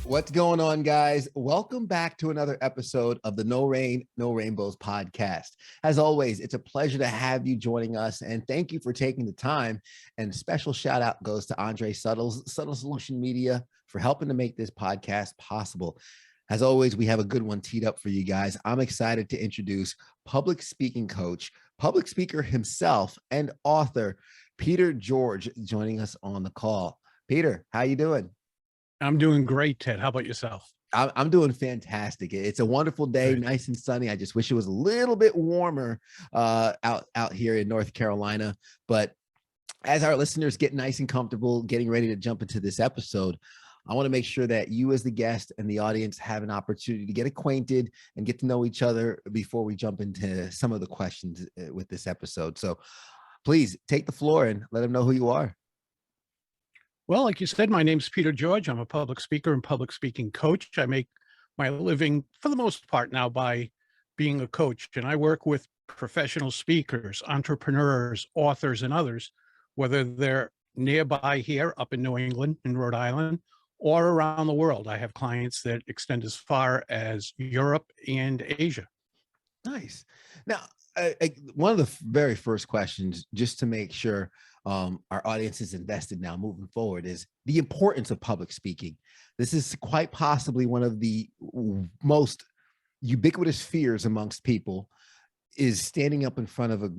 What's going on, guys? Welcome back to another episode of the No Rain, No Rainbows podcast. As always, it's a pleasure to have you joining us, and thank you for taking the time. And a special shout out goes to Andre Subtle Solution Media for helping to make this podcast possible. As always, we have a good one teed up for you guys. I'm excited to introduce public speaking coach, public speaker himself, and author Peter George joining us on the call. Peter, how you doing? I'm doing great, Ted. How about yourself? I'm doing fantastic. It's a wonderful day, Good. nice and sunny. I just wish it was a little bit warmer out here in North Carolina. But as our listeners get nice and comfortable, getting ready to jump into this episode, I want to make sure that you as the guest and the audience have an opportunity to get acquainted and get to know each other before we jump into some of the questions with this episode. So please take the floor and let them know who you are. Well, like you said, my name's Peter George. I'm a public speaker and public speaking coach. I make my living, for the most part now, by being a coach. And I work with professional speakers, entrepreneurs, authors, and others, whether they're nearby here up in New England, in Rhode Island, or around the world. I have clients that extend as far as Europe and Asia. Nice. Now, one of the very first questions, just to make sure our audience is invested now moving forward, is the importance of public speaking. This is quite possibly one of the most ubiquitous fears amongst people, is standing up in front of a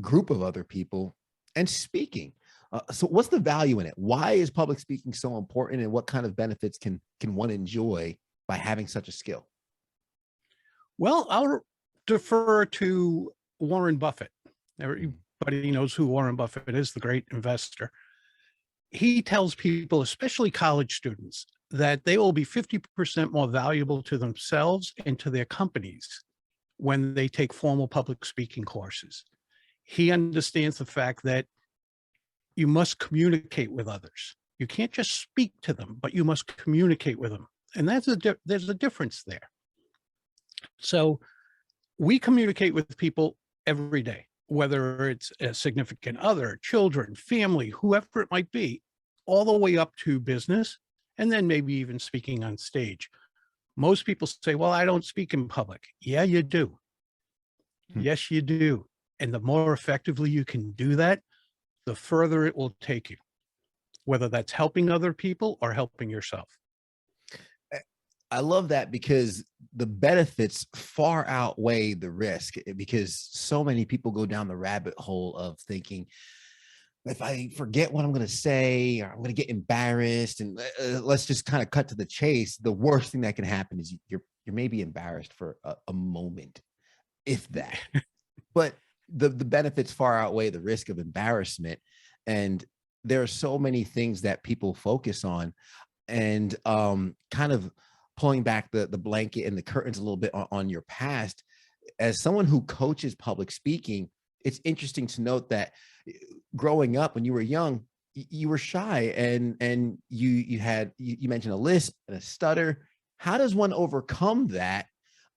group of other people and speaking. So what's the value in it? Why is public speaking so important, and what kind of benefits can one enjoy by having such a skill? Well, I'll defer to Warren Buffett. Everybody knows who Warren Buffett is, the great investor. He tells people, especially college students, that they will be 50% more valuable to themselves and to their companies when they take formal public speaking courses. He understands the fact that you must communicate with others. You can't just speak to them, but you must communicate with them. And there's a difference there. So we communicate with people every day, whether it's a significant other, children, family, whoever it might be, all the way up to business, and then maybe even speaking on stage. Most people say, well, I don't speak in public. Yeah, you do. Yes, you do. And the more effectively you can do that, the further it will take you, whether that's helping other people or helping yourself. I love that, because the benefits far outweigh the risk, because so many people go down the rabbit hole of thinking, if I forget what I'm going to say, or I'm going to get embarrassed, and let's just kind of cut to the chase. The worst thing that can happen is you're maybe embarrassed for a moment, if that. But the benefits far outweigh the risk of embarrassment. And there are so many things that people focus on, and kind of pulling back the blanket and the curtains a little bit on your past. As someone who coaches public speaking, it's interesting to note that growing up, when you were young, you were shy, and you mentioned a lisp and a stutter. How does one overcome that?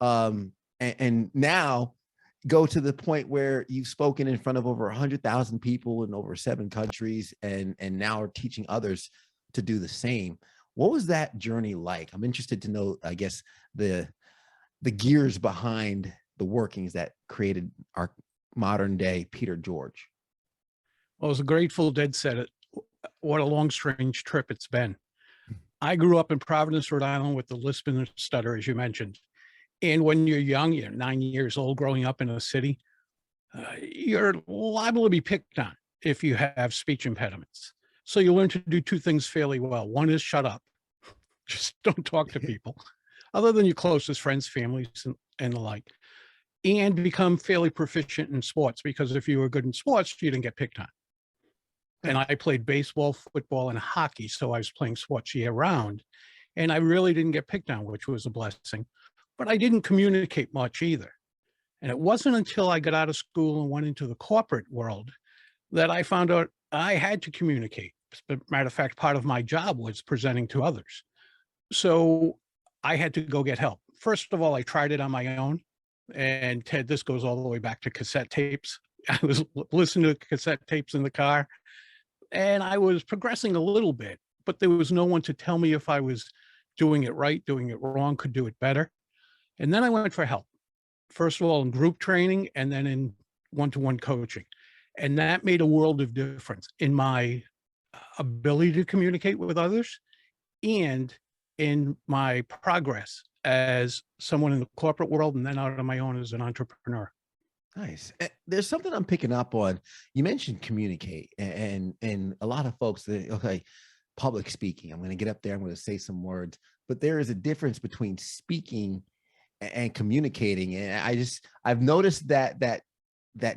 And now go to the point where you've spoken in front of over 100,000 people in over 7 countries, and now are teaching others to do the same. What was that journey like? I'm interested to know, I guess, the gears behind the workings that created our modern day Peter George. Well, as the Grateful Dead said it, what a long, strange trip it's been. I grew up in Providence, Rhode Island, with the lisp and the stutter, as you mentioned. And when you're young, you're 9 years old, growing up in a city, you're liable to be picked on if you have speech impediments. So you learn to do 2 things fairly well. One is shut up. Just don't talk to people, other than your closest friends, families, and the like. And become fairly proficient in sports, because if you were good in sports, you didn't get picked on. And I played baseball, football, and hockey, so I was playing sports year round. And I really didn't get picked on, which was a blessing. But I didn't communicate much either. And it wasn't until I got out of school and went into the corporate world that I found out I had to communicate. As a matter of fact, part of my job was presenting to others. So I had to go get help. First of all, I tried it on my own. And Ted, this goes all the way back to cassette tapes. I was listening to cassette tapes in the car, and I was progressing a little bit, but there was no one to tell me if I was doing it right, doing it wrong, could do it better. And then I went for help. First of all, in group training and then in one-to-one coaching. And that made a world of difference in my ability to communicate with others and in my progress as someone in the corporate world and then out on my own as an entrepreneur. Nice. There's something I'm picking up on. You mentioned communicate, and a lot of folks that, okay, public speaking. I'm going to get up there. I'm going to say some words, but there is a difference between speaking and communicating. And I've noticed that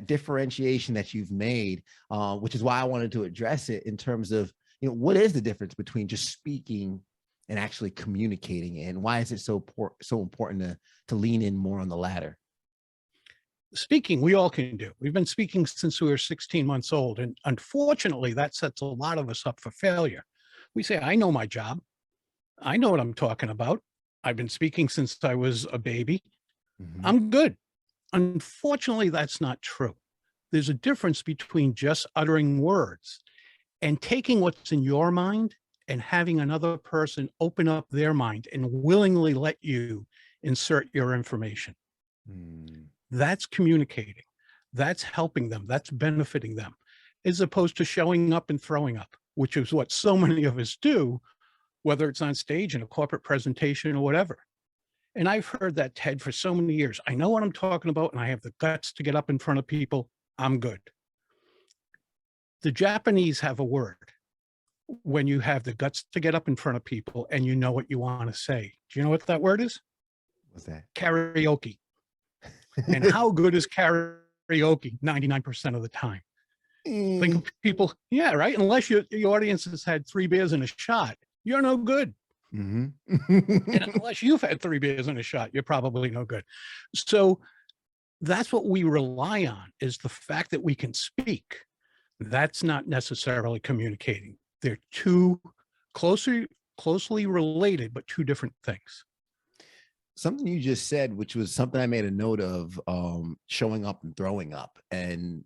differentiation that you've made, which is why I wanted to address it in terms of, what is the difference between just speaking and actually communicating, and why is it so important to lean in more on the latter? Speaking, we all can do. We've been speaking since we were 16 months old. And unfortunately, that sets a lot of us up for failure. We say, I know my job. I know what I'm talking about. I've been speaking since I was a baby. Mhm. I'm good. Unfortunately, that's not true. There's a difference between just uttering words and taking what's in your mind and having another person open up their mind and willingly let you insert your information. Mm. That's communicating. That's helping them. That's benefiting them, as opposed to showing up and throwing up, which is what so many of us do, whether it's on stage in a corporate presentation or whatever. And I've heard that, Ted, for so many years. I know what I'm talking about, and I have the guts to get up in front of people. I'm good. The Japanese have a word when you have the guts to get up in front of people and you know what you want to say. Do you know what that word is? What's that? Karaoke. And how good is karaoke 99% of the time? Think of people, yeah, right? Unless your audience has had 3 beers and a shot, you're no good. And unless you've had 3 beers and a shot, you're probably no good. So that's what we rely on, is the fact that we can speak. That's not necessarily communicating. They're two closely related, but two different things. Something you just said, which was something I made a note of, showing up and throwing up, and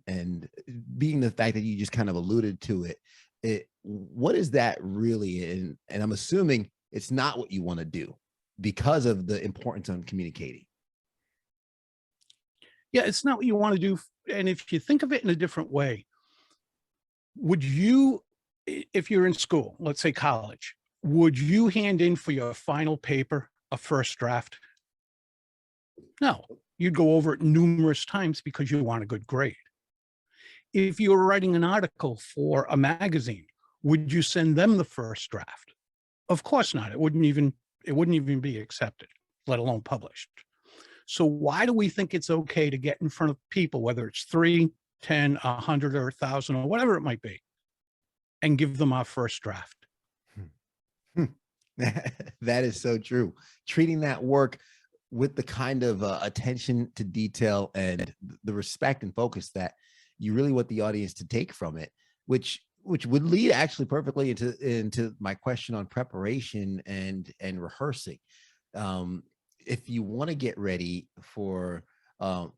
being the fact that you just kind of alluded to it. What is that really? And I'm assuming it's not what you want to do because of the importance on communicating. Yeah, it's not what you want to do. And if you think of it in a different way, would you, if you're in school, let's say college, would you hand in for your final paper a first draft? No, you'd go over it numerous times because you want a good grade. If you were writing an article for a magazine, would you send them the first draft? Of course not. It wouldn't even be accepted, let alone published. So why do we think it's okay to get in front of people, whether it's 3, 10, 100, or 1,000, or whatever it might be, and give them our first draft? That is so true. Treating that work with the kind of attention to detail and the respect and focus that you really want the audience to take from it, which would lead actually perfectly into my question on preparation and rehearsing. If you want to get ready for,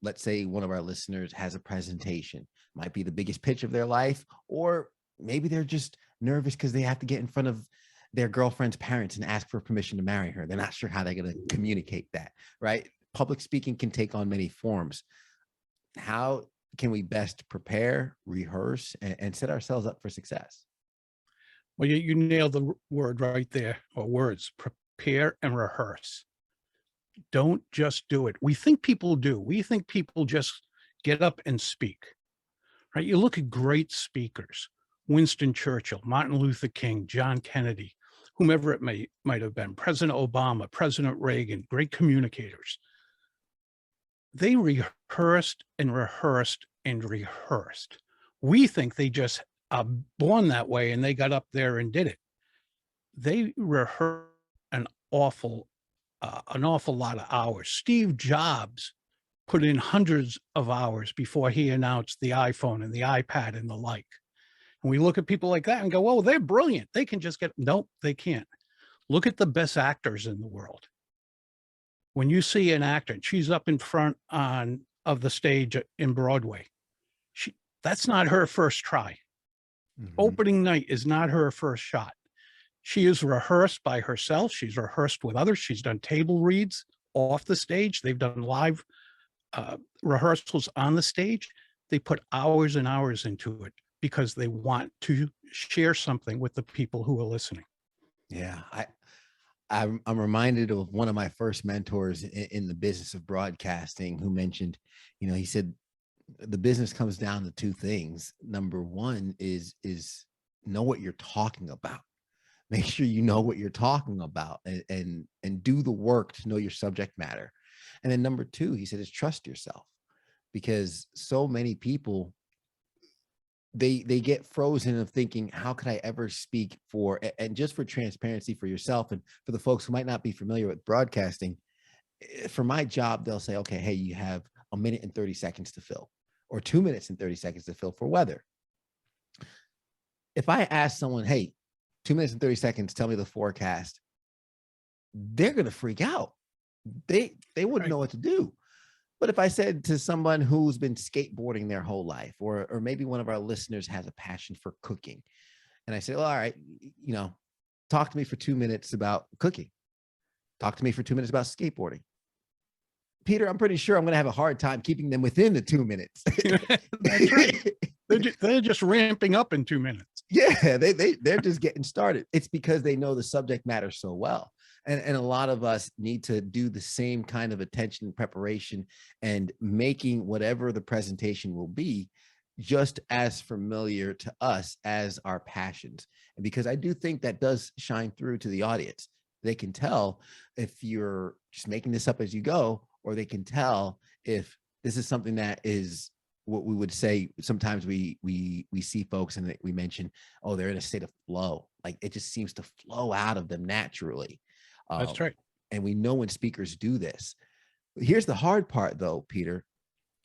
let's say one of our listeners has a presentation, might be the biggest pitch of their life, or maybe they're just nervous because they have to get in front of their girlfriend's parents and ask for permission to marry her. They're not sure how they're going to communicate that, right? Public speaking can take on many forms. How can we best prepare, rehearse, and set ourselves up for success? Well, you nailed the word right there, or words: prepare and rehearse. Don't just do it. We think people do. We think people just get up and speak, right? You look at great speakers: Winston Churchill, Martin Luther King, John Kennedy, whomever it might have been, President Obama, President Reagan, great communicators. They rehearsed and rehearsed and rehearsed. We think they just are born that way and they got up there and did it. They rehearsed an awful lot of hours. Steve Jobs put in hundreds of hours before he announced the iPhone and the iPad and the like. And we look at people like that and go, "Oh, they're brilliant. They can just get..." Nope, they can't. Look at the best actors in the world. When you see an actor and she's up in front of the stage in Broadway, that's not her first try. Mhm. Opening night is not her first shot. She is rehearsed by herself. She's rehearsed with others. She's done table reads off the stage. They've done live rehearsals on the stage. They put hours and hours into it because they want to share something with the people who are listening. Yeah, I'm reminded of one of my first mentors in the business of broadcasting who mentioned, he said the business comes down to two things. Number one is know what you're talking about. Make sure you know what you're talking about, and do the work to know your subject matter. And then number two, he said, is trust yourself, because so many people, they get frozen of thinking, how could I ever speak for, and just for transparency for yourself and for the folks who might not be familiar with broadcasting, for my job, they'll say, okay, hey, you have 1 minute and 30 seconds to fill, or 2 minutes and 30 seconds to fill for weather. If I ask someone, hey, 2 minutes and 30 seconds, tell me the forecast, they're going to freak out. They wouldn't know what to do. But if I said to someone who's been skateboarding their whole life, or maybe one of our listeners has a passion for cooking, and I say, well, all right, talk to me for 2 minutes about cooking. Talk to me for 2 minutes about skateboarding. Peter, I'm pretty sure I'm going to have a hard time keeping them within the 2 minutes. That's right. They're just ramping up in 2 minutes. Yeah, they're just getting started. It's because they know the subject matter so well. And a lot of us need to do the same kind of attention and preparation, and making whatever the presentation will be just as familiar to us as our passions. And because I do think that does shine through to the audience. They can tell if you're just making this up as you go, or they can tell if this is something that is what we would say. Sometimes we see folks and we mention, oh, they're in a state of flow. Like it just seems to flow out of them naturally. That's right. And we know when speakers do this. Here's the hard part though, Peter.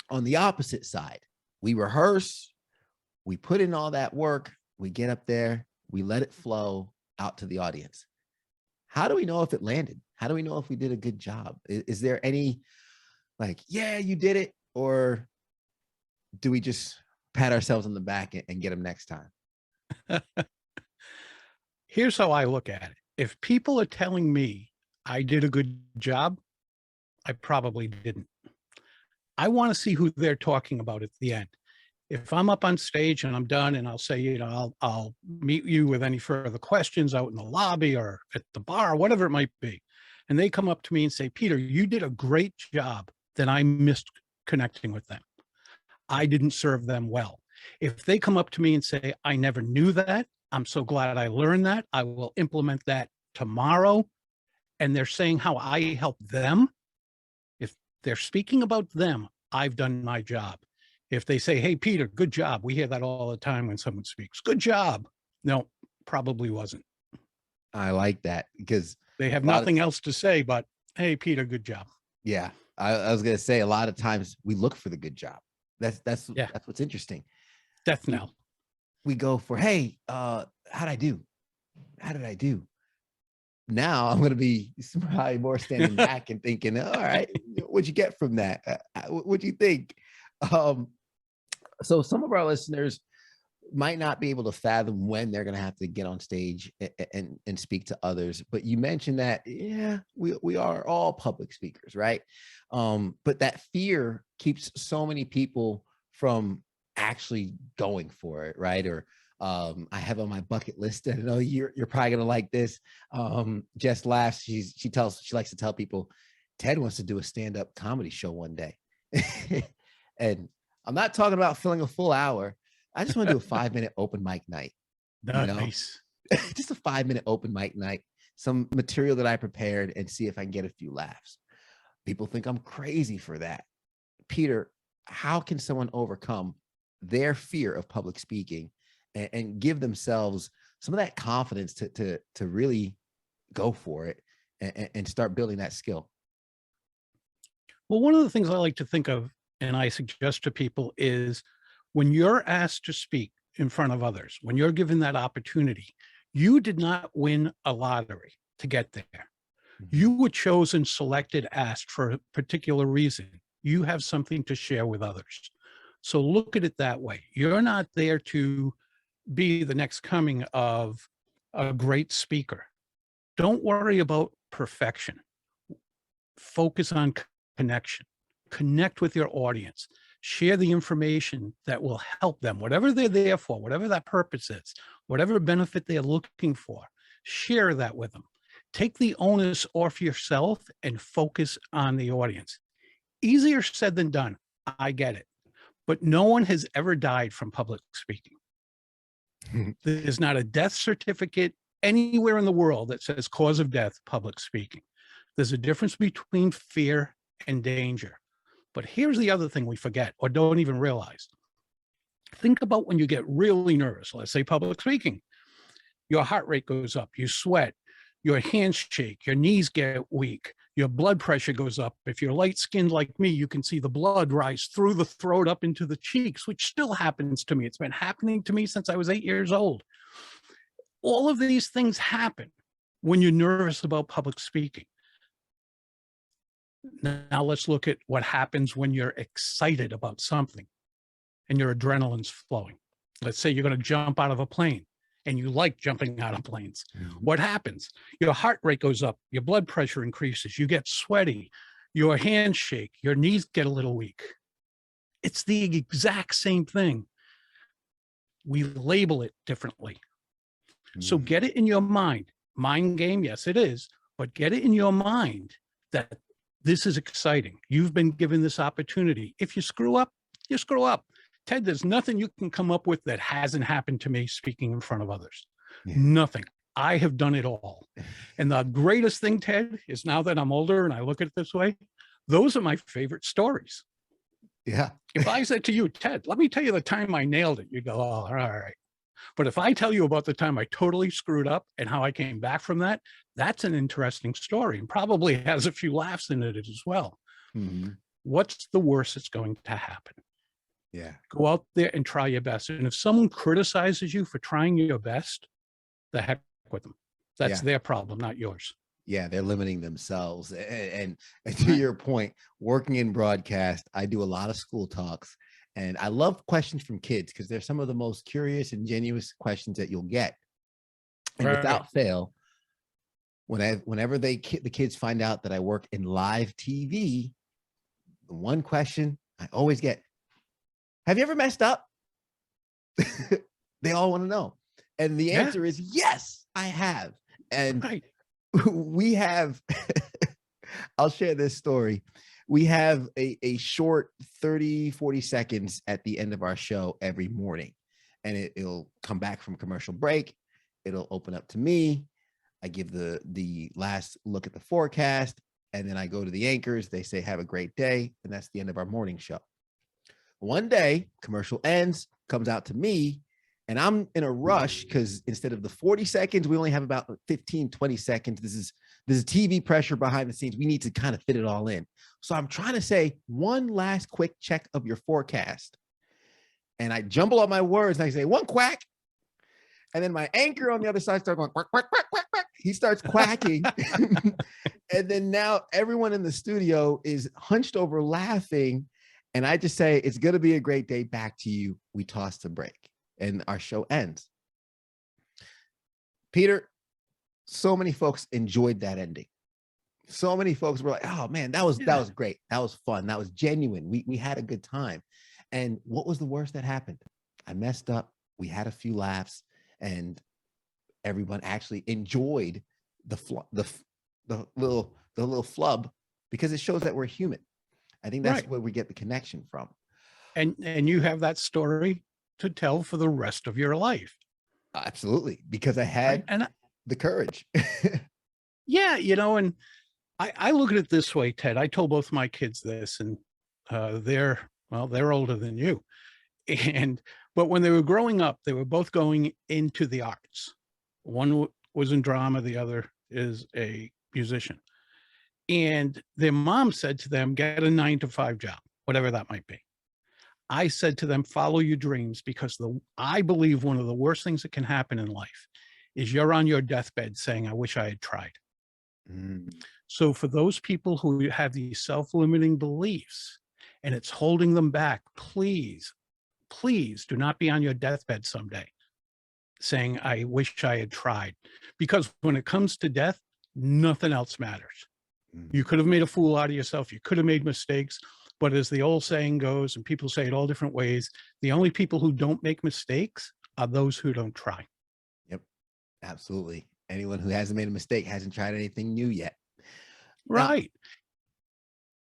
On the opposite side, we rehearse, we put in all that work, we get up there, we let it flow out to the audience. How do we know if it landed? How do we know if we did a good job? Is there any like, yeah, you did it? Or do we just pat ourselves on the back and get them next time? Here's how I look at it. If people are telling me I did a good job, I probably didn't. I want to see who they're talking about at the end. If I'm up on stage and I'm done and I'll say, I'll meet you with any further questions out in the lobby or at the bar, whatever it might be. And they come up to me and say, Peter, you did a great job. Then I missed connecting with them. I didn't serve them well. If they come up to me and say, I never knew that, I'm so glad I learned that, I will implement that tomorrow, and they're saying how I help them, if they're speaking about them, I've done my job. If they say, hey, Peter, good job. We hear that all the time when someone speaks. Good job. No, probably wasn't. I like that, because they have nothing else to say but, hey, Peter, good job. Yeah. I was going to say, a lot of times we look for the good job. That's what's interesting. Death knell. We go for, hey, how'd I do? How did I do? Now I'm going to be probably more standing back and thinking, all right, what'd you get from that? What'd you think? So some of our listeners might not be able to fathom when they're going to have to get on stage and speak to others. But you mentioned that, yeah, we are all public speakers, right? But that fear keeps so many people from actually going for it, right? Or I have on my bucket list, and I know you're probably going to like this. Jess laughs. She likes to tell people, Ted wants to do a stand-up comedy show one day. And I'm not talking about filling a full hour. I just want to do a 5-minute open mic night. Nice. Just a 5-minute open mic night, some material that I prepared, and see if I can get a few laughs. People think I'm crazy for that. Peter, how can someone overcome their fear of public speaking and give themselves some of that confidence to really go for it and start building that skill? Well, one of the things I like to think of, and I suggest to people, is when you're asked to speak in front of others, when you're given that opportunity, you did not win a lottery to get there. Mm-hmm. You were chosen, selected, asked for a particular reason. You have something to share with others. So look at it that way. You're not there to be the next coming of a great speaker. Don't worry about perfection. Focus on connection. Connect with your audience. Share the information that will help them, whatever they're there for, whatever that purpose is, whatever benefit they're looking for. Share that with them. Take the onus off yourself and focus on the audience. Easier said than done. I get it. But no one has ever died from public speaking. There's not a death certificate anywhere in the world that says cause of death, public speaking. There's a difference between fear and danger. But here's the other thing we forget or don't even realize. Think about when you get really nervous, let's say public speaking. Your heart rate goes up, you sweat, your hands shake, your knees get weak, your blood pressure goes up. If you're light-skinned like me, you can see the blood rise through the throat up into the cheeks, which still happens to me. It's been happening to me since I was 8 years old. All of these things happen when you're nervous about public speaking. Now let's look at what happens when you're excited about something and your adrenaline's flowing. Let's say you're going to jump out of a plane and you like jumping out of planes. What happens? Your heart rate goes up, your blood pressure increases, you get sweaty, your hands shake, your knees get a little weak. It's the exact same thing. We label it differently. So get it in your mind. Mind game, yes, it is, but get it in your mind that this is exciting. You've been given this opportunity. If you screw up, you screw up. Ted, there's nothing you can come up with that hasn't happened to me speaking in front of others. Yeah. Nothing. I have done it all. And the greatest thing, Ted, is now that I'm older and I look at it this way, those are my favorite stories. Yeah. If I said to you, Ted, let me tell you the time I nailed it, you go, oh, all right. But if I tell you about the time I totally screwed up and how I came back from that, that's an interesting story and probably has a few laughs in it as well. What's the worst that's going to happen? Yeah. Go out there and try your best. And if someone criticizes you for trying your best, the heck with them. That's their problem, not yours. Yeah, they're limiting themselves. And to your point, working in broadcast, I do a lot of school talks. And I love questions from kids because they're some of the most curious and genuine questions that you'll get. And without fail, whenever the kids find out that I work in live TV, the one question I always get, have you ever messed up? They all want to know. And the answer is yes, I have. And we have, I'll share this story. We have a short 30, 40 seconds at the end of our show every morning. And it'll come back from commercial break. It'll open up to me. I give the last look at the forecast. And then I go to the anchors. They say, have a great day. And that's the end of our morning show. One day, commercial ends, comes out to me. And I'm in a rush because instead of the 40 seconds, we only have about 15, 20 seconds. This is TV pressure behind the scenes. We need to kind of fit it all in. So I'm trying to say one last quick check of your forecast. And I jumble up my words and I say, one quack. And then my anchor on the other side starts going, quack, quack, quack, quack, quack. He starts quacking. And then now everyone in the studio is hunched over laughing. And I just say, it's going to be a great day. Back to you. We toss the break. And our show ends. Peter, so many folks enjoyed that ending. So many folks were like, oh man, that was great. That was fun. That was genuine. We had a good time. And what was the worst that happened? I messed up. We had a few laughs and everyone actually enjoyed the little flub because it shows that we're human. I think that's where we get the connection from. And you have that story to tell for the rest of your life. Absolutely. Because I had the courage. Yeah. You know, and I look at it this way, Ted. I told both my kids this, and they're older than you. But when they were growing up, they were both going into the arts. One was in drama. The other is a musician. And their mom said to them, get a 9-to-5 job, whatever that might be. I said to them, follow your dreams, because I believe one of the worst things that can happen in life is you're on your deathbed saying, I wish I had tried. So for those people who have these self-limiting beliefs and it's holding them back, please, please do not be on your deathbed someday saying, I wish I had tried. Because when it comes to death, nothing else matters. You Mhm. could have made a fool out of yourself. You could have made mistakes. But as the old saying goes, and people say it all different ways, the only people who don't make mistakes are those who don't try. Yep, absolutely. Anyone who hasn't made a mistake hasn't tried anything new yet. Now, Right.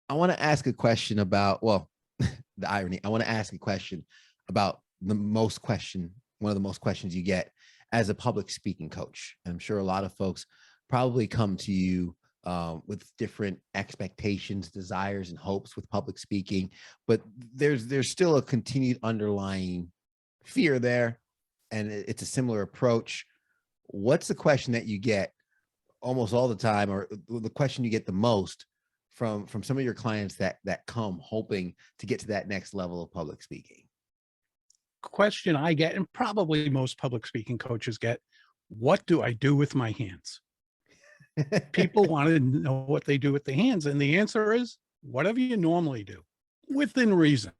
I want to ask a question about, well, the irony. I want to ask a question about one of the most questions you get as a public speaking coach. I'm sure a lot of folks probably come to you with different expectations, desires, and hopes with public speaking, but there's still a continued underlying fear there, and it's a similar approach. What's the question that you get almost all the time, or the question you get the most from some of your clients that come hoping to get to that next level of public speaking? Question I get, and probably most public speaking coaches get, what do I do with my hands? People want to know what they do with the hands. And the answer is whatever you normally do within reason,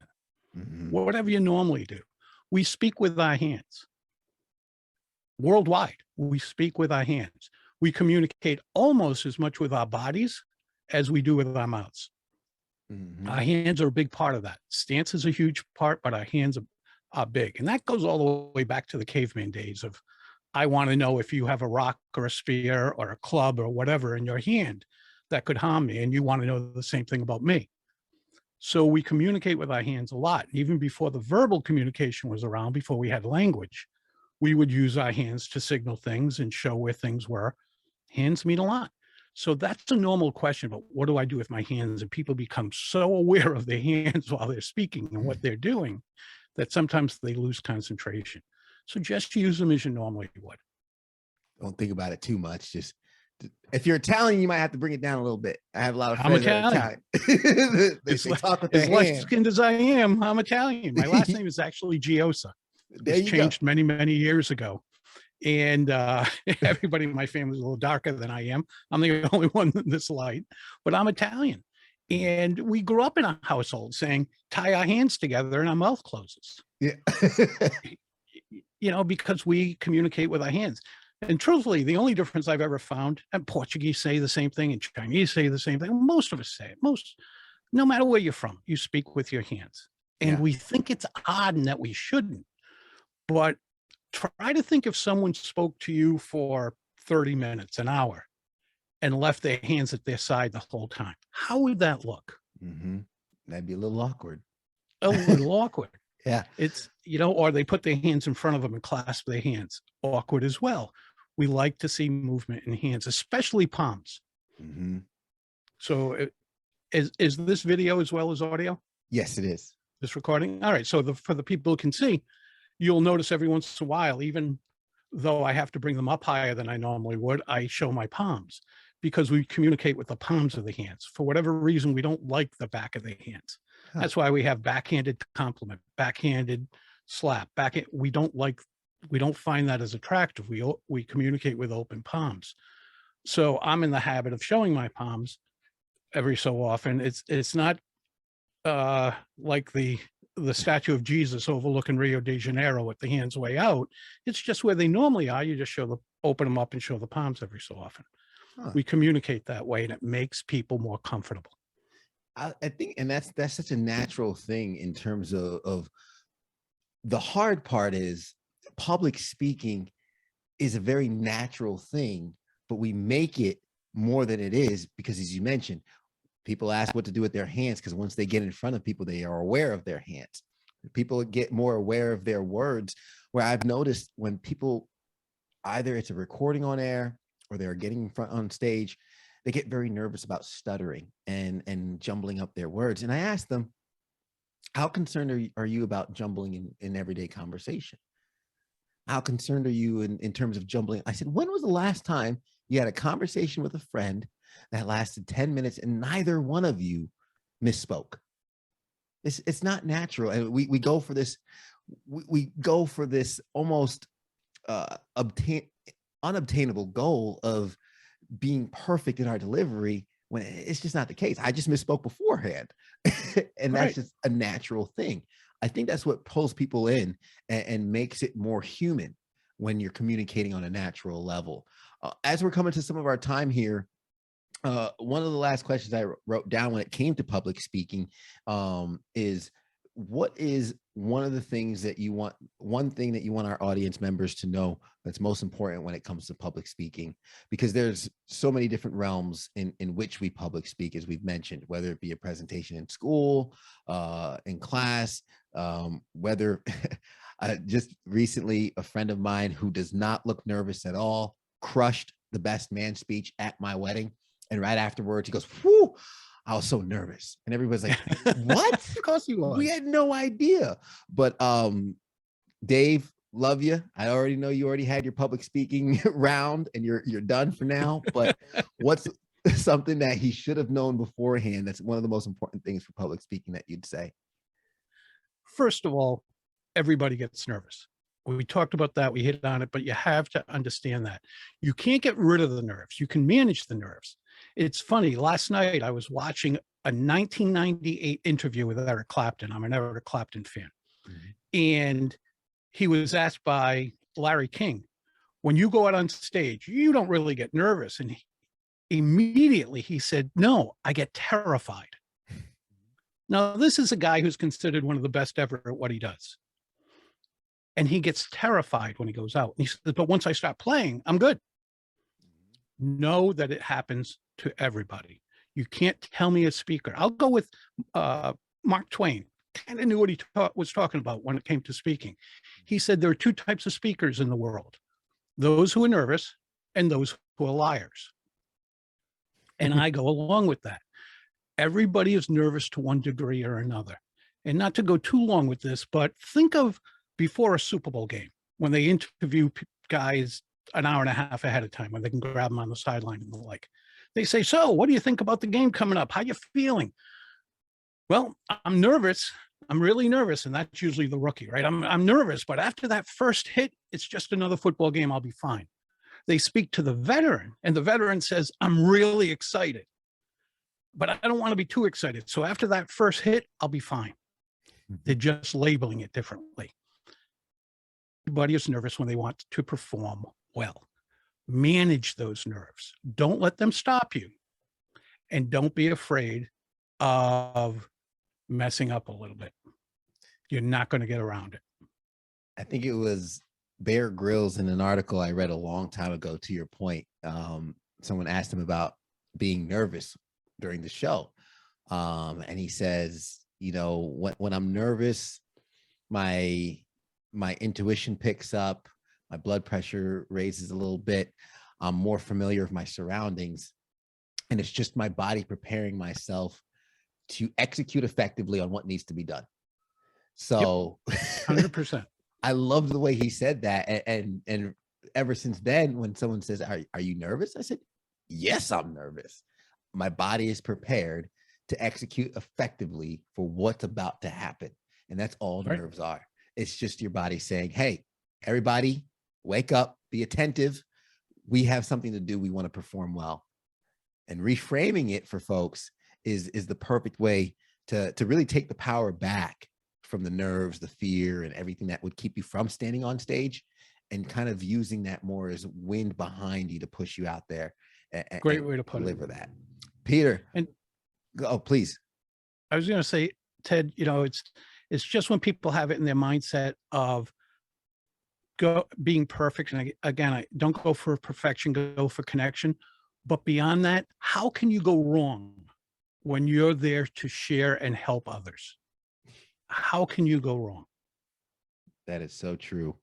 Mhm. whatever you normally do. We speak with our hands worldwide. We speak with our hands. We communicate almost as much with our bodies as we do with our mouths. Mhm. Our hands are a big part of that. Stance is a huge part, but our hands are big. And that goes all the way back to the caveman days of, I want to know if you have a rock or a spear or a club or whatever in your hand that could harm me. And you want to know the same thing about me. So we communicate with our hands a lot. Even before the verbal communication was around, before we had language, we would use our hands to signal things and show where things were. Hands mean a lot. So that's a normal question, but what do I do with my hands? And people become so aware of their hands while they're speaking and what they're doing that sometimes they lose concentration. So just use them as you normally would. Don't think about it too much. Just if you're Italian, you might have to bring it down a little bit. I have a lot of I'm friends that are Italian. Italian. they, As, they talk with their as hand. light-skinned as I am, I'm Italian. My last name is actually Giosa. It There was you go. changed many, many years ago. And everybody in my family is a little darker than I am. I'm the only one in this light, but I'm Italian. And we grew up in a household saying, tie our hands together and our mouth closes, Yeah. because we communicate with our hands. And truthfully, the only difference I've ever found, and Portuguese say the same thing, and Chinese say the same thing. Most of us say it. No matter where you're from, you speak with your hands. And Yeah. we think it's odd and that we shouldn't. But try to think if someone spoke to you for 30 minutes, an hour, and left their hands at their side the whole time. How would that look? Hmm. That'd be a little awkward. A little awkward. Yeah. It's, or they put their hands in front of them and clasp their hands. Awkward as well. We like to see movement in hands, especially palms. Hmm. So is this video as well as audio? Yes, it is. This recording? All right. So for the people who can see, you'll notice every once in a while, even though I have to bring them up higher than I normally would, I show my palms because we communicate with the palms of the hands. For whatever reason, we don't like the back of the hands. Huh. That's why we have backhanded compliment, backhanded slap, we don't find that as attractive. We communicate with open palms. So I'm in the habit of showing my palms every so often. It's not like the statue of Jesus overlooking Rio de Janeiro with the hands way out. It's just where they normally are. You just open them up and show the palms every so often. Huh. We communicate that way and it makes people more comfortable. I think, and that's such a natural thing in terms of the hard part is public speaking is a very natural thing, but we make it more than it is because, as you mentioned, people ask what to do with their hands because once they get in front of people, they are aware of their hands. People get more aware of their words. Where I've noticed when people, either it's a recording on air or they're getting in front on stage, they get very nervous about stuttering and jumbling up their words. And I ask them, how concerned are you about jumbling in everyday conversation? How concerned are you in terms of jumbling? I said, when was the last time you had a conversation with a friend that lasted 10 minutes and neither one of you misspoke? It's not natural. And we go for this, we go for this almost unobtainable goal of being perfect in our delivery when it's just not the case. I just misspoke beforehand. And that's Right. just a natural thing. I think that's what pulls people in and makes it more human. when you're communicating on a natural level. As we're coming to some of our time here, one of the last questions I wrote down when it came to public speaking is, what is one of the things that you want, one thing that you want our audience members to know that's most important when it comes to public speaking? Because there's so many different realms in which we public speak, as we've mentioned, whether it be a presentation in school, in class, whether just recently, a friend of mine who does not look nervous at all crushed the best man speech at my wedding. And right afterwards, he goes, "Whew, I was so nervous." And everybody's like, "What?" Of course you was. We had no idea. But Dave, love you. I already know you already had your public speaking round and you're done for now. But what's something that he should have known beforehand that's one of the most important things for public speaking that you'd say? First of all, everybody gets nervous. We talked about that, we hit on it, but you have to understand that you can't get rid of the nerves. You can manage the nerves. It's funny. Last night I was watching a 1998 interview with Eric Clapton. I'm an Eric Clapton fan. And he was asked by Larry King, when you go out on stage, you don't really get nervous. And immediately he said, "No, I get terrified." Now, this is a guy who's considered one of the best ever at what he does. And he gets terrified when he goes out. And he says, "But once I start playing, I'm good." Know that it happens to everybody. You can't tell me a speaker. I'll go with Mark Twain. Kind of knew what he was talking about when it came to speaking. He said there are two types of speakers in the world: those who are nervous and those who are liars. And I go along with that. Everybody is nervous to one degree or another. And not to go too long with this, but think of before a Super Bowl game, when they interview guys an hour and a half ahead of time, when they can grab them on the sideline and the like. They say, "So what do you think about the game coming up? How you feeling?" "Well, I'm nervous. I'm really nervous." And that's usually the rookie, right? I'm nervous, but after that first hit, it's just another football game. I'll be fine. They speak to the veteran, and the veteran says, "I'm really excited, but I don't want to be too excited. So after that first hit, I'll be fine." They're just labeling it differently. Everybody is nervous when they want to perform well. Manage those nerves. Don't let them stop you. And don't be afraid of messing up a little bit. You're not going to get around it. I think it was Bear Grylls in an article I read a long time ago, to your point. Someone asked him about being nervous during the show. And he says, when I'm nervous, my intuition picks up, my blood pressure raises a little bit. I'm more familiar with my surroundings. And it's just my body preparing myself to execute effectively on what needs to be done. So 100%. I love the way he said that. And ever since then, when someone says, are you nervous? I said, yes, I'm nervous. My body is prepared to execute effectively for what's about to happen. And that's all nerves are. It's just your body saying, "Hey, everybody, wake up, be attentive. We have something to do. We want to perform well." And reframing it for folks is the perfect way to really take the power back from the nerves, the fear, and everything that would keep you from standing on stage, and kind of using that more as wind behind you to push you out there. Great way to put it. Deliver that. Peter, and please. I was going to say, Ted, it's just when people have it in their mindset of being perfect. And again, I don't go for perfection, go for connection. But beyond that, how can you go wrong when you're there to share and help others? How can you go wrong? That is so true.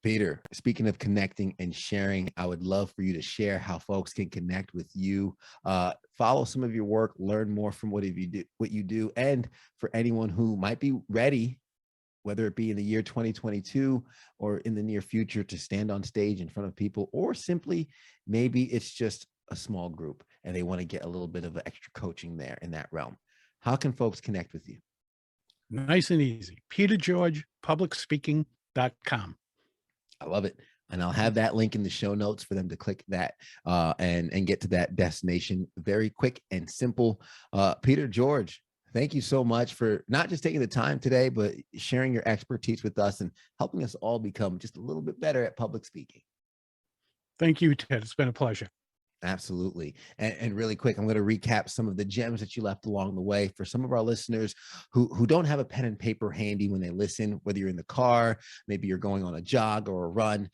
Peter, speaking of connecting and sharing, I would love for you to share how folks can connect with you, follow some of your work, learn more from what you do, and for anyone who might be ready, whether it be in the year 2022 or in the near future, to stand on stage in front of people, or simply maybe it's just a small group and they want to get a little bit of extra coaching there in that realm. How can folks connect with you? Nice and easy. PeterGeorgePublicSpeaking.com. I love it. And I'll have that link in the show notes for them to click that and get to that destination. Very quick and simple. Peter George, Thank you so much for not just taking the time today, but sharing your expertise with us and helping us all become just a little bit better at public speaking. Thank you, Ted. It's been a pleasure. Absolutely. And really quick, I'm going to recap some of the gems that you left along the way for some of our listeners who don't have a pen and paper handy when they listen, whether you're in the car, maybe you're going on a jog or a run.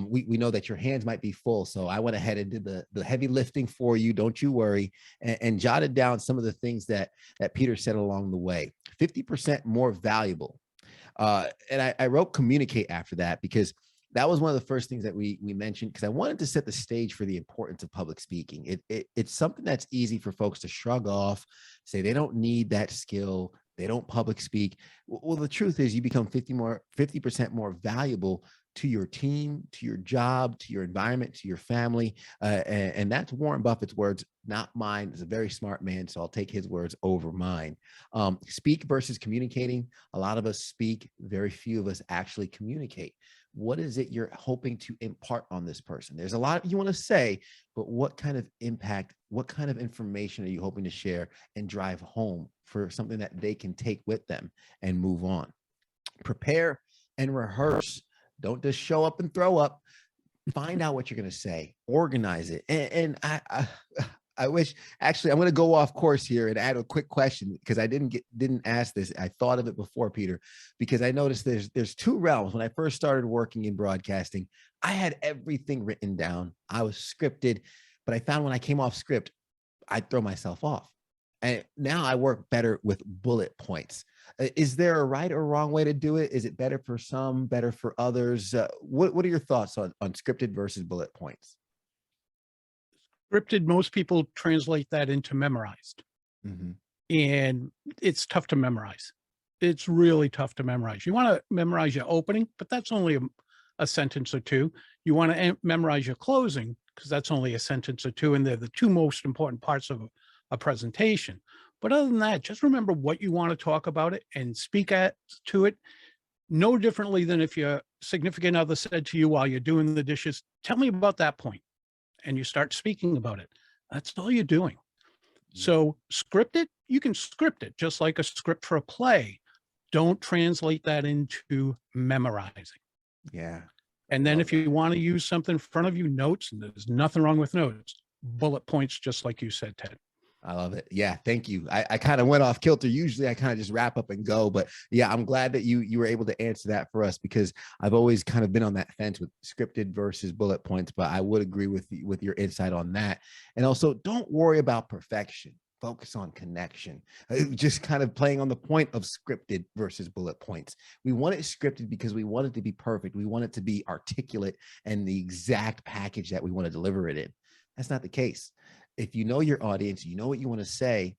We know that your hands might be full. So I went ahead and did the heavy lifting for you. Don't you worry. And jotted down some of the things that Peter said along the way. 50% more valuable. And I wrote communicate after that because that was one of the first things that we mentioned, because I wanted to set the stage for the importance of public speaking. It's something that's easy for folks to shrug off, say they don't need that skill, they don't public speak. Well, the truth is you become 50% more valuable to your team, to your job, to your environment, to your family. And that's Warren Buffett's words, not mine. He's a very smart man, so I'll take his words over mine. Speak versus communicating. A lot of us speak, very few of us actually communicate. What is it you're hoping to impart on this person? There's a lot you want to say, but what kind of impact, what kind of information are you hoping to share and drive home for something that they can take with them and move on? Prepare and rehearse. Don't just show up and throw up. Find out what you're going to say, organize it. And I wish, actually, I'm going to go off course here and add a quick question, because I didn't ask this. I thought of it before, Peter, because I noticed there's two realms. When I first started working in broadcasting, I had everything written down. I was scripted, but I found when I came off script, I'd throw myself off. And now I work better with bullet points. Is there a right or wrong way to do it? Is it better for some, better for others? What are your thoughts on scripted versus bullet points? Scripted, most people translate that into memorized. Mm-hmm. And it's tough to memorize. It's really tough to memorize. You want to memorize your opening, but that's only a sentence or two. You want to memorize your closing, because that's only a sentence or two, and they're the two most important parts of a presentation. But other than that, just remember what you want to talk about it and speak to it no differently than if your significant other said to you while you're doing the dishes, tell me about that point, and you start speaking about it. That's all you're doing. So script it, you can script it just like a script for a play. Don't translate that into memorizing. Yeah. And then if you want to use something in front of you, notes, and there's nothing wrong with notes, bullet points, just like you said, Ted. I love it. Yeah, thank you. I kind of went off kilter. Usually I kind of just wrap up and go, but yeah, I'm glad that you were able to answer that for us, because I've always kind of been on that fence with scripted versus bullet points, but I would agree with your insight on that. And also, don't worry about perfection. Focus on connection. Just kind of playing on the point of scripted versus bullet points. We want it scripted because we want it to be perfect. We want it to be articulate and the exact package that we want to deliver it in. That's not the case. If you know your audience, you know what you want to say.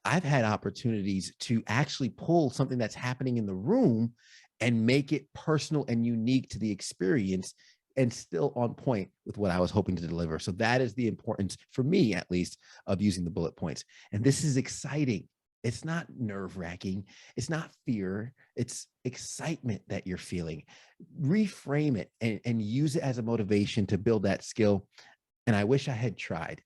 I've had opportunities to actually pull something that's happening in the room and make it personal and unique to the experience, and still on point with what I was hoping to deliver. So that is the importance, for me at least, of using the bullet points. And this is exciting. It's not nerve-wracking. It's not fear. It's excitement that you're feeling. Reframe it and use it as a motivation to build that skill. And I wish I had tried.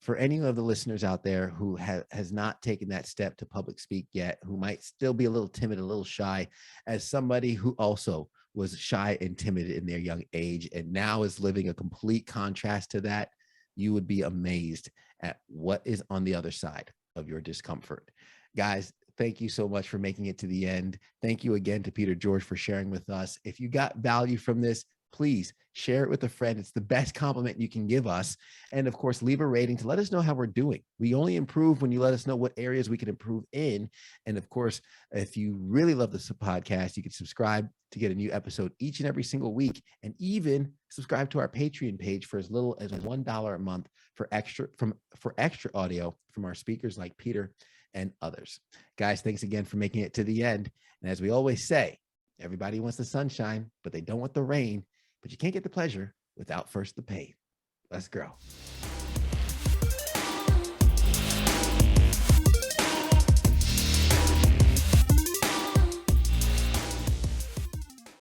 For any of the listeners out there who has not taken that step to public speak yet, who might still be a little timid, a little shy, as somebody who also was shy and timid in their young age and now is living a complete contrast to that, you would be amazed at what is on the other side of your discomfort. Guys, thank you so much for making it to the end. Thank you again to Peter George for sharing with us. If you got value from this, please share it with a friend. It's the best compliment you can give us. And of course, leave a rating to let us know how we're doing. We only improve when you let us know what areas we can improve in. And of course, if you really love this podcast, you can subscribe to get a new episode each and every single week, and even subscribe to our Patreon page for as little as $1 a month for extra audio from our speakers like Peter and others. Guys, thanks again for making it to the end. And as we always say, everybody wants the sunshine, but they don't want the rain. But you can't get the pleasure without first the pain. Let's go.